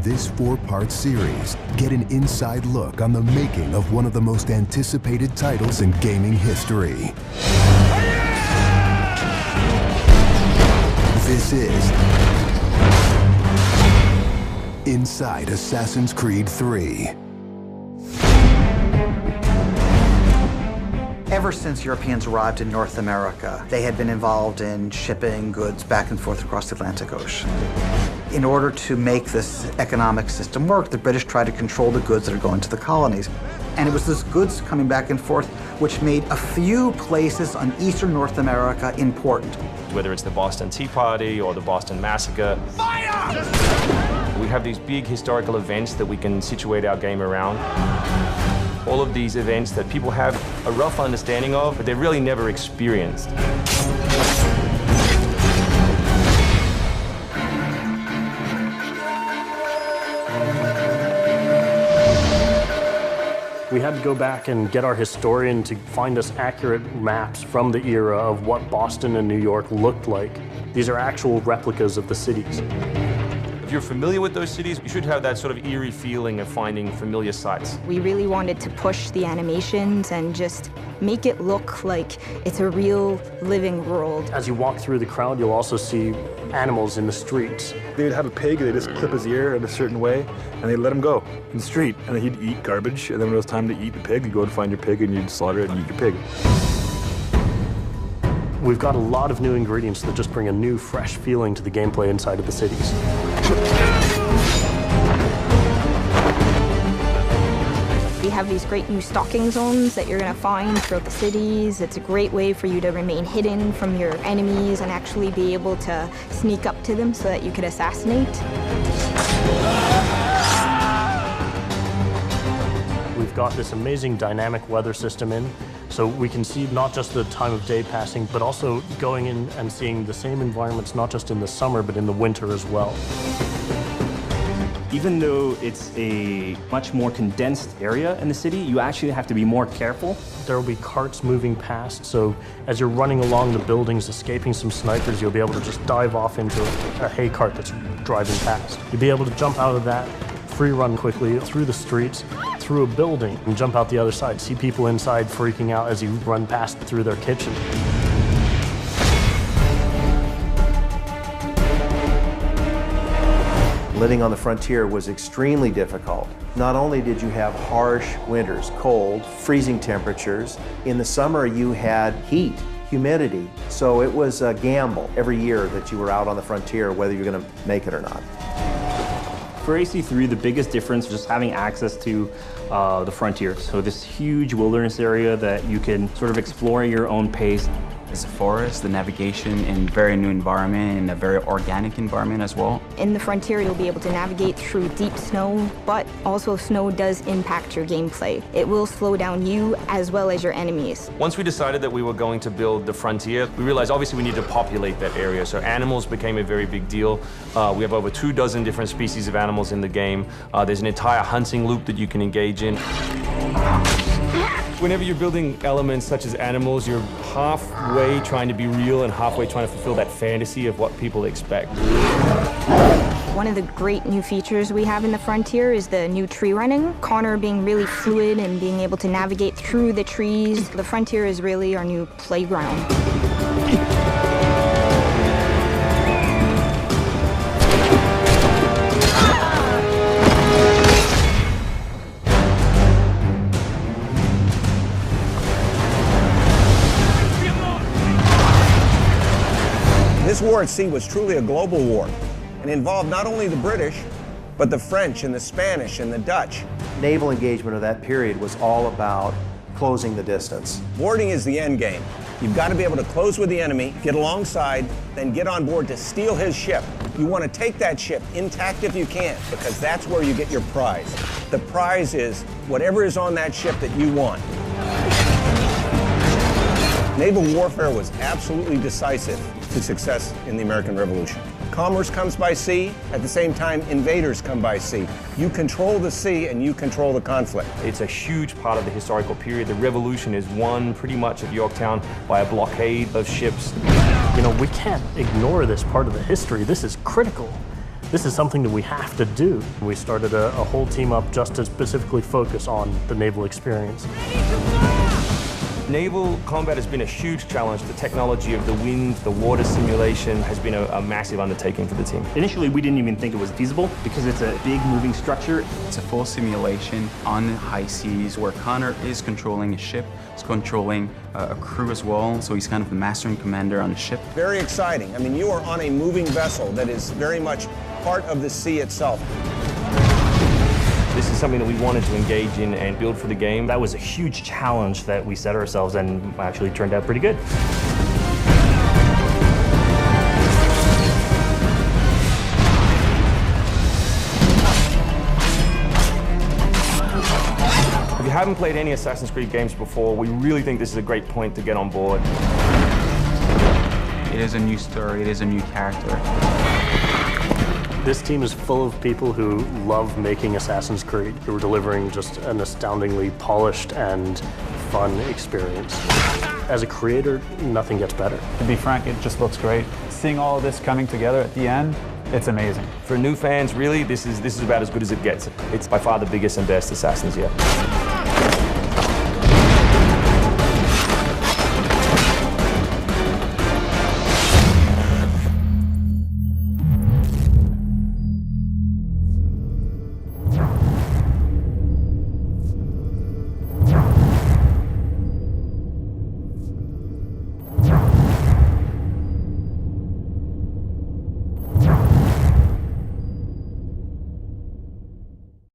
this 4-part series, get an inside look on the making of one of the most anticipated titles in gaming history. This is Inside Assassin's Creed 3. Ever since Europeans arrived in North America, they had been involved in shipping goods back and forth across the Atlantic Ocean. In order to make this economic system work, the British tried to control the goods that are going to the colonies. And it was those goods coming back and forth which made a few places on eastern North America important. Whether it's the Boston Tea Party or the Boston Massacre. Fire! We have these big historical events that we can situate our game around. All of these events that people have a rough understanding of, but they've really never experienced. We had to go back and get our historian to find us accurate maps from the era of what Boston and New York looked like. These are actual replicas of the cities. If you're familiar with those cities, you should have that sort of eerie feeling of finding familiar sights. We really wanted to push the animations and just make it look like it's a real living world. As you walk through the crowd, you'll also see animals in the streets. They would have a pig, they just clip his ear in a certain way, and they'd let him go in the street. And then he'd eat garbage, and then when it was time to eat the pig, you'd go and find your pig, and you'd slaughter it and eat your pig. We've got a lot of new ingredients that just bring a new, fresh feeling to the gameplay inside of the cities. We have these great new stalking zones that you're going to find throughout the cities. It's a great way for you to remain hidden from your enemies and actually be able to sneak up to them so that you could assassinate. We've got this amazing dynamic weather system in, so we can see not just the time of day passing, but also going in and seeing the same environments, not just in the summer, but in the winter as well. Even though it's a much more condensed area in the city, you actually have to be more careful. There will be carts moving past, so as you're running along the buildings, escaping some snipers, you'll be able to just dive off into a hay cart that's driving past. You'll be able to jump out of that, free run quickly through the streets, through a building, and jump out the other side. See people inside freaking out as you run past through their kitchen. Living on the frontier was extremely difficult. Not only did you have harsh winters, cold, freezing temperatures, in the summer you had heat, humidity, so it was a gamble every year that you were out on the frontier whether you're going to make it or not. For AC3, the biggest difference is just having access to the frontier. So this huge wilderness area that you can sort of explore at your own pace. It's a forest, the navigation in a very new environment, and a very organic environment as well. In the frontier, you'll be able to navigate through deep snow, but also snow does impact your gameplay. It will slow down you as well as your enemies. Once we decided that we were going to build the frontier, we realized obviously we need to populate that area. So animals became a very big deal. We have over 24 different species of animals in the game. There's an entire hunting loop that you can engage in. Whenever you're building elements such as animals, you're halfway trying to be real and halfway trying to fulfill that fantasy of what people expect. One of the great new features we have in the frontier is the new tree running. Connor being really fluid and being able to navigate through the trees. The frontier is really our new playground. This war at sea was truly a global war and involved not only the British, but the French and the Spanish and the Dutch. Naval engagement of that period was all about closing the distance. Boarding is the end game. You've got to be able to close with the enemy, get alongside, then get on board to steal his ship. You want to take that ship intact if you can, because that's where you get your prize. The prize is whatever is on that ship that you want. Naval warfare was absolutely decisive to success in the American Revolution. Commerce comes by sea, at the same time invaders come by sea. You control the sea and you control the conflict. It's a huge part of the historical period. The Revolution is won pretty much at Yorktown by a blockade of ships. You know, we can't ignore this part of the history. This is critical. this is something that we have to do. We started a whole team up just to specifically focus on the naval experience. Naval combat has been a huge challenge. The technology of the wind, the water simulation has been a massive undertaking for the team. Initially, we didn't even think it was feasible because it's a big moving structure. It's a full simulation on the high seas where Connor is controlling a ship, he's controlling a crew as well, so he's kind of the master and commander on the ship. Very exciting. I mean, you are on a moving vessel that is very much part of the sea itself. This is something that we wanted to engage in and build for the game. That was a huge challenge that we set ourselves and actually turned out pretty good. If you haven't played any Assassin's Creed games before, we really think this is a great point to get on board. It is a new story, it is a new character. This team is full of people who love making Assassin's Creed, who are delivering just an astoundingly polished and fun experience. As a creator, nothing gets better. To be frank, it just looks great. Seeing all of this coming together at the end, it's amazing. For new fans, really, this is about as good as it gets. It's by far the biggest and best Assassins yet.